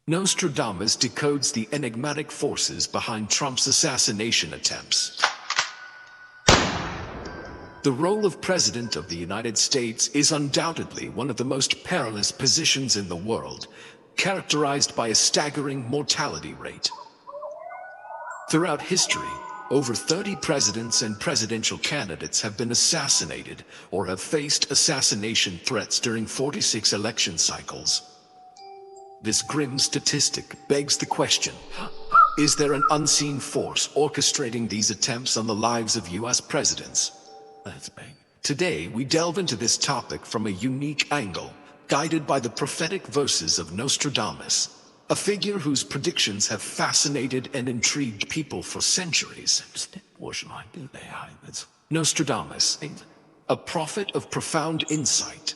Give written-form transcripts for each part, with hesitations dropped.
Nostradamus decodes the enigmatic forces behind Trump's assassination attempts. The role of President of the United States is undoubtedly one of the most perilous positions in the world, characterized by a staggering mortality rate. Throughout history, over 30 presidents and presidential candidates have been assassinated or have faced assassination threats during 46 election cycles. This grim statistic begs the question, is there an unseen force orchestrating these attempts on the lives of US presidents? Today, we delve into this topic from a unique angle, guided by the prophetic verses of Nostradamus, a figure whose predictions have fascinated and intrigued people for centuries. Nostradamus, a prophet of profound insight.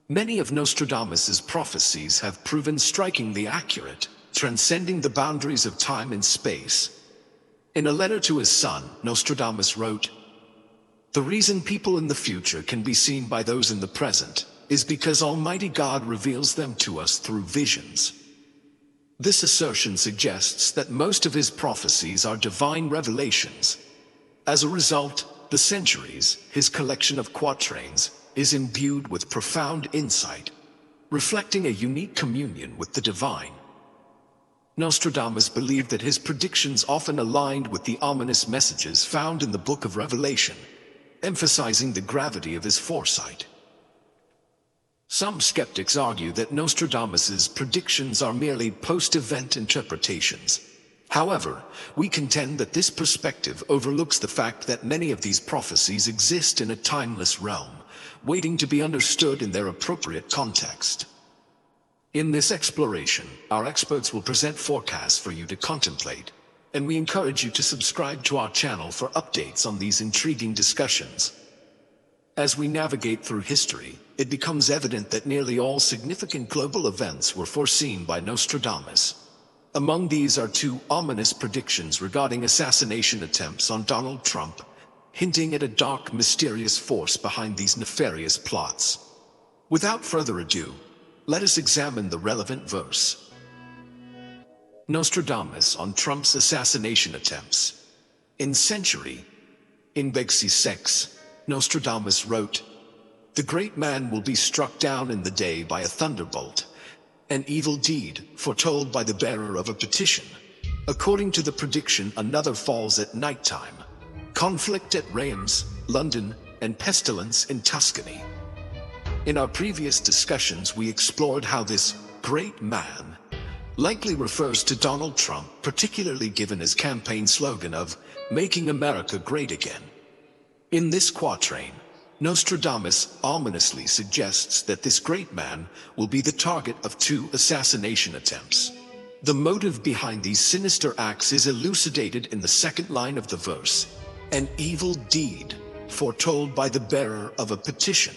Many of Nostradamus's prophecies have proven strikingly accurate, transcending the boundaries of time and space. In a letter to his son, Nostradamus wrote, "The reason people in the future can be seen by those in the present is because Almighty God reveals them to us through visions." This assertion suggests that most of his prophecies are divine revelations. As a result, the Centuries, his collection of quatrains, is imbued with profound insight, reflecting a unique communion with the divine. Nostradamus believed that his predictions often aligned with the ominous messages found in the Book of Revelation, emphasizing the gravity of his foresight. Some skeptics argue that Nostradamus's predictions are merely post-event interpretations. However, we contend that this perspective overlooks the fact that many of these prophecies exist in a timeless realm, waiting to be understood in their appropriate context. In this exploration, our experts will present forecasts for you to contemplate, and we encourage you to subscribe to our channel for updates on these intriguing discussions. As we navigate through history, it becomes evident that nearly all significant global events were foreseen by Nostradamus. Among these are two ominous predictions regarding assassination attempts on Donald Trump, hinting at a dark, mysterious force behind these nefarious plots. Without further ado, let us examine the relevant verse. Nostradamus on Trump's assassination attempts. In 6, Nostradamus wrote, "The great man will be struck down in the day by a thunderbolt, an evil deed foretold by the bearer of a petition. According to the prediction, another falls at nighttime. Conflict at Reims, London, and pestilence in Tuscany." In our previous discussions, we explored how this great man likely refers to Donald Trump, particularly given his campaign slogan of "Making America Great Again." In this quatrain, Nostradamus ominously suggests that this great man will be the target of two assassination attempts. The motive behind these sinister acts is elucidated in the second line of the verse, "An evil deed foretold by the bearer of a petition."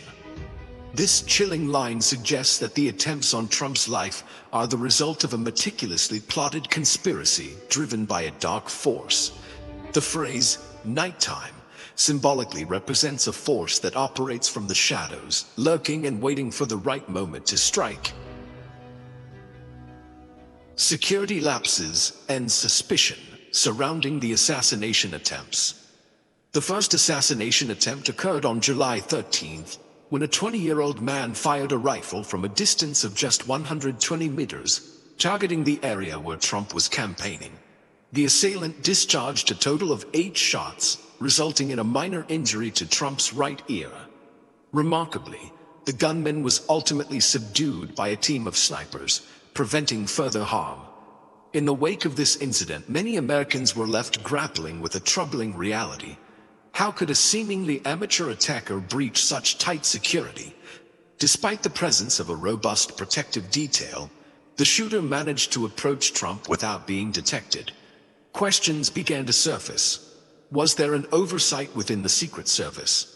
This chilling line suggests that the attempts on Trump's life are the result of a meticulously plotted conspiracy driven by a dark force. The phrase, "nighttime," symbolically represents a force that operates from the shadows, lurking and waiting for the right moment to strike. Security lapses and suspicion surrounding the assassination attempts. The first assassination attempt occurred on July 13th, when a 20-year-old man fired a rifle from a distance of just 120 meters, targeting the area where Trump was campaigning. The assailant discharged a total of 8 shots, resulting in a minor injury to Trump's right ear. Remarkably, the gunman was ultimately subdued by a team of snipers, preventing further harm. In the wake of this incident, many Americans were left grappling with a troubling reality. How could a seemingly amateur attacker breach such tight security? Despite the presence of a robust protective detail, the shooter managed to approach Trump without being detected. Questions began to surface. Was there an oversight within the Secret Service?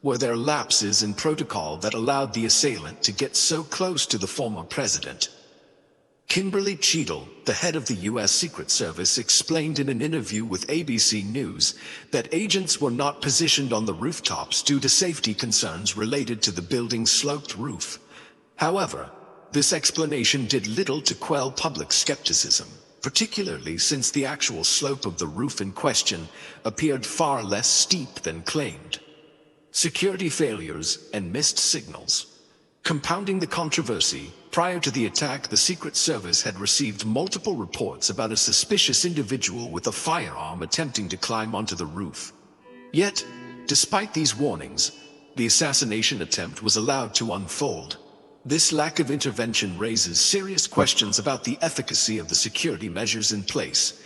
Were there lapses in protocol that allowed the assailant to get so close to the former president? Kimberly Cheadle, the head of the U.S. Secret Service, explained in an interview with ABC News that agents were not positioned on the rooftops due to safety concerns related to the building's sloped roof. However, this explanation did little to quell public skepticism, particularly since the actual slope of the roof in question appeared far less steep than claimed. Security failures and missed signals. Compounding the controversy, prior to the attack, the Secret Service had received multiple reports about a suspicious individual with a firearm attempting to climb onto the roof. Yet, despite these warnings, the assassination attempt was allowed to unfold. This lack of intervention raises serious questions about the efficacy of the security measures in place.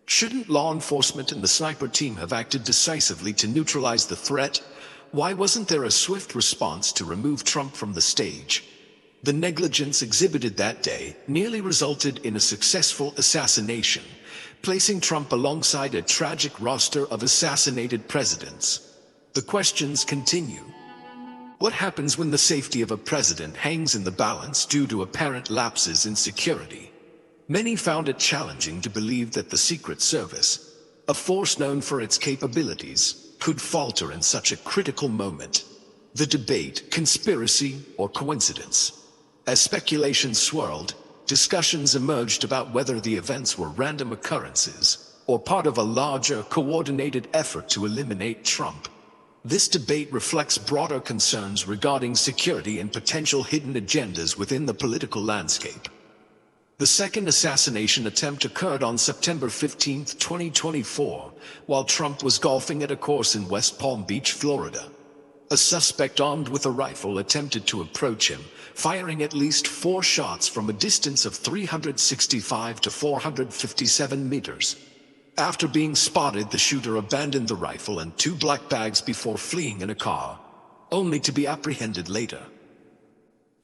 Shouldn't law enforcement and the sniper team have acted decisively to neutralize the threat? Why wasn't there a swift response to remove Trump from the stage? The negligence exhibited that day nearly resulted in a successful assassination, placing Trump alongside a tragic roster of assassinated presidents. The questions continue. What happens when the safety of a president hangs in the balance due to apparent lapses in security? Many found it challenging to believe that the Secret Service, a force known for its capabilities, could falter in such a critical moment. The debate, conspiracy or coincidence. As speculation swirled, discussions emerged about whether the events were random occurrences or part of a larger, coordinated effort to eliminate Trump. This debate reflects broader concerns regarding security and potential hidden agendas within the political landscape. The second assassination attempt occurred on September 15, 2024, while Trump was golfing at a course in West Palm Beach, Florida. A suspect armed with a rifle attempted to approach him, firing at least 4 shots from a distance of 365 to 457 meters. After being spotted, the shooter abandoned the rifle and 2 black bags before fleeing in a car, only to be apprehended later.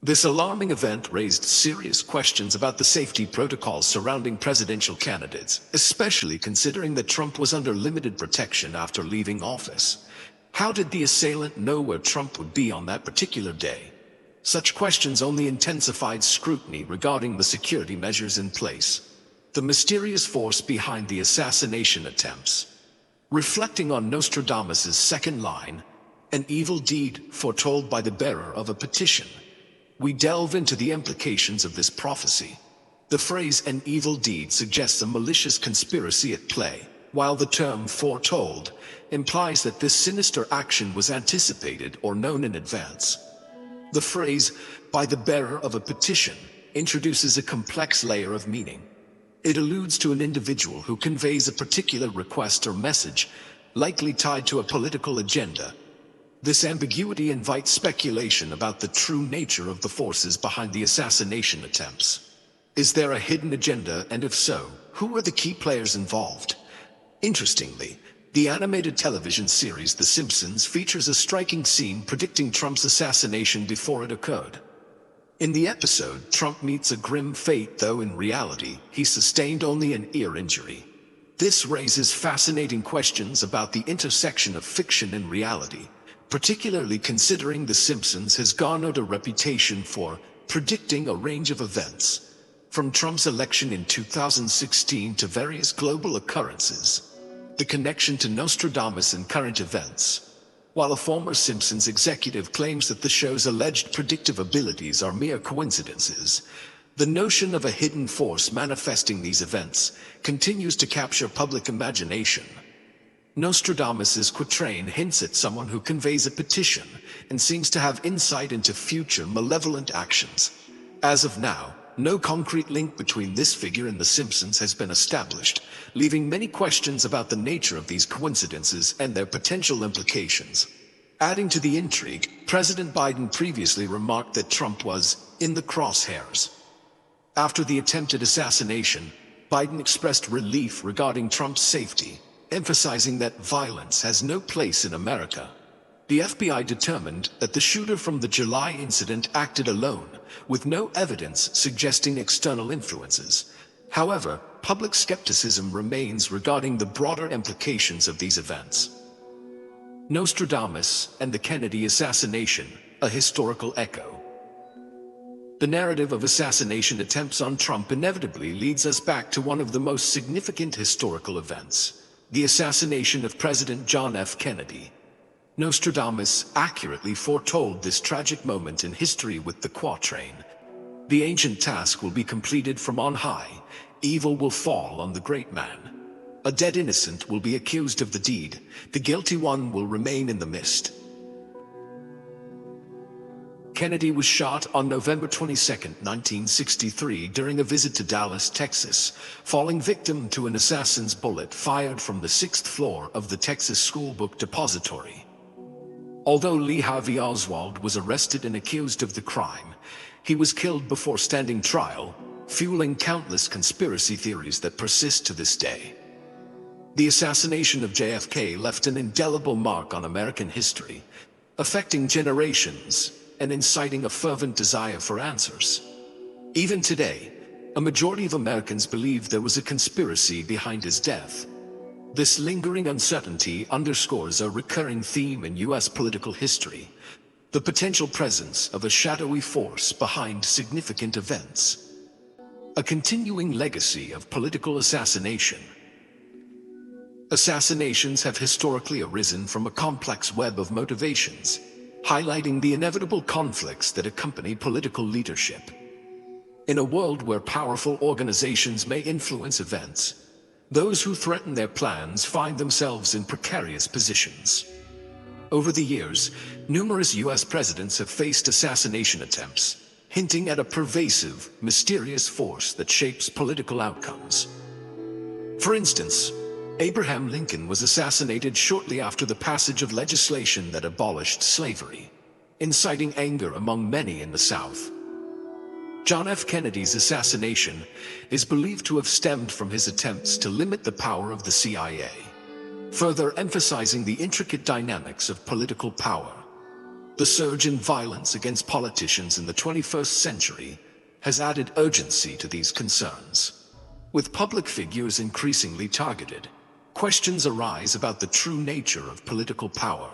This alarming event raised serious questions about the safety protocols surrounding presidential candidates, especially considering that Trump was under limited protection after leaving office. How did the assailant know where Trump would be on that particular day? Such questions only intensified scrutiny regarding the security measures in place. The mysterious force behind the assassination attempts. Reflecting on Nostradamus' second line, an evil deed foretold by the bearer of a petition, we delve into the implications of this prophecy. The phrase "an evil deed" suggests a malicious conspiracy at play, while the term "foretold" implies that this sinister action was anticipated or known in advance. The phrase "by the bearer of a petition" introduces a complex layer of meaning. It alludes to an individual who conveys a particular request or message, likely tied to a political agenda. This ambiguity invites speculation about the true nature of the forces behind the assassination attempts. Is there a hidden agenda, and if so, who are the key players involved? Interestingly, the animated television series The Simpsons features a striking scene predicting Trump's assassination before it occurred. In the episode, Trump meets a grim fate, though in reality, he sustained only an ear injury. This raises fascinating questions about the intersection of fiction and reality, particularly considering The Simpsons has garnered a reputation for predicting a range of events, from Trump's election in 2016 to various global occurrences. The connection to Nostradamus and current events. While a former Simpsons executive claims that the show's alleged predictive abilities are mere coincidences, the notion of a hidden force manifesting these events continues to capture public imagination. Nostradamus' quatrain hints at someone who conveys a petition and seems to have insight into future malevolent actions. As of now, no concrete link between this figure and The Simpsons has been established, leaving many questions about the nature of these coincidences and their potential implications. Adding to the intrigue, President Biden previously remarked that Trump was in the crosshairs. After the attempted assassination, Biden expressed relief regarding Trump's safety, emphasizing that violence has no place in America. The FBI determined that the shooter from the July incident acted alone, with no evidence suggesting external influences. However, public skepticism remains regarding the broader implications of these events. Nostradamus and the Kennedy assassination, a historical echo. The narrative of assassination attempts on Trump inevitably leads us back to one of the most significant historical events, the assassination of President John F. Kennedy. Nostradamus accurately foretold this tragic moment in history with the quatrain, The ancient task will be completed from on high. Evil will fall on the great man. A dead innocent will be accused of the deed. The guilty one will remain in the mist. Kennedy was shot on November 22, 1963, during a visit to Dallas, Texas, falling victim to an assassin's bullet fired from the 6th floor of the Texas Schoolbook Depository. Although Lee Harvey Oswald was arrested and accused of the crime, he was killed before standing trial, fueling countless conspiracy theories that persist to this day. The assassination of JFK left an indelible mark on American history, affecting generations and inciting a fervent desire for answers. Even today, a majority of Americans believe there was a conspiracy behind his death. This lingering uncertainty underscores a recurring theme in U.S. political history: the potential presence of a shadowy force behind significant events. A continuing legacy of political assassination. Assassinations have historically arisen from a complex web of motivations, highlighting the inevitable conflicts that accompany political leadership. In a world where powerful organizations may influence events, those who threaten their plans find themselves in precarious positions. Over the years, numerous U.S. presidents have faced assassination attempts, hinting at a pervasive, mysterious force that shapes political outcomes. For instance, Abraham Lincoln was assassinated shortly after the passage of legislation that abolished slavery, inciting anger among many in the South. John F. Kennedy's assassination is believed to have stemmed from his attempts to limit the power of the CIA, further emphasizing the intricate dynamics of political power. The surge in violence against politicians in the 21st century has added urgency to these concerns. With public figures increasingly targeted, questions arise about the true nature of political power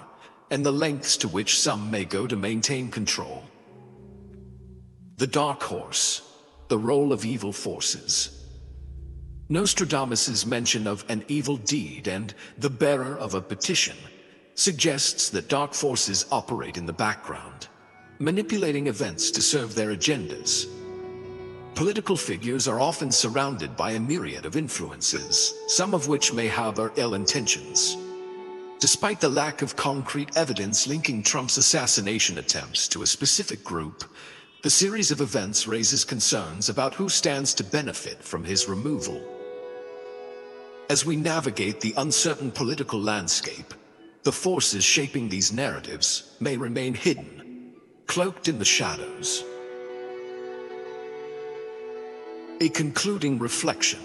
and the lengths to which some may go to maintain control. The Dark Horse, the role of evil forces. Nostradamus's mention of an evil deed and the bearer of a petition suggests that dark forces operate in the background, manipulating events to serve their agendas. Political figures are often surrounded by a myriad of influences, some of which may harbor ill intentions. Despite the lack of concrete evidence linking Trump's assassination attempts to a specific group, the series of events raises concerns about who stands to benefit from his removal. As we navigate the uncertain political landscape, the forces shaping these narratives may remain hidden, cloaked in the shadows. A concluding reflection.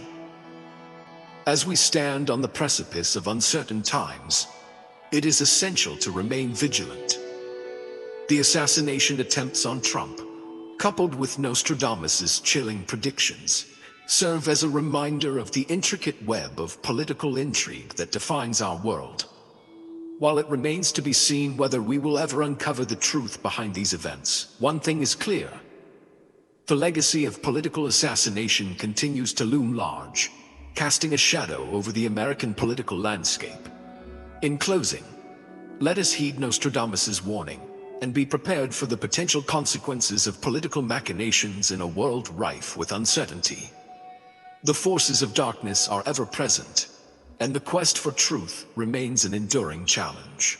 As we stand on the precipice of uncertain times, it is essential to remain vigilant. The assassination attempts on Trump, coupled with Nostradamus's chilling predictions, serve as a reminder of the intricate web of political intrigue that defines our world. While it remains to be seen whether we will ever uncover the truth behind these events, one thing is clear. The legacy of political assassination continues to loom large, casting a shadow over the American political landscape. In closing, let us heed Nostradamus's warning and be prepared for the potential consequences of political machinations in a world rife with uncertainty. The forces of darkness are ever present, and the quest for truth remains an enduring challenge.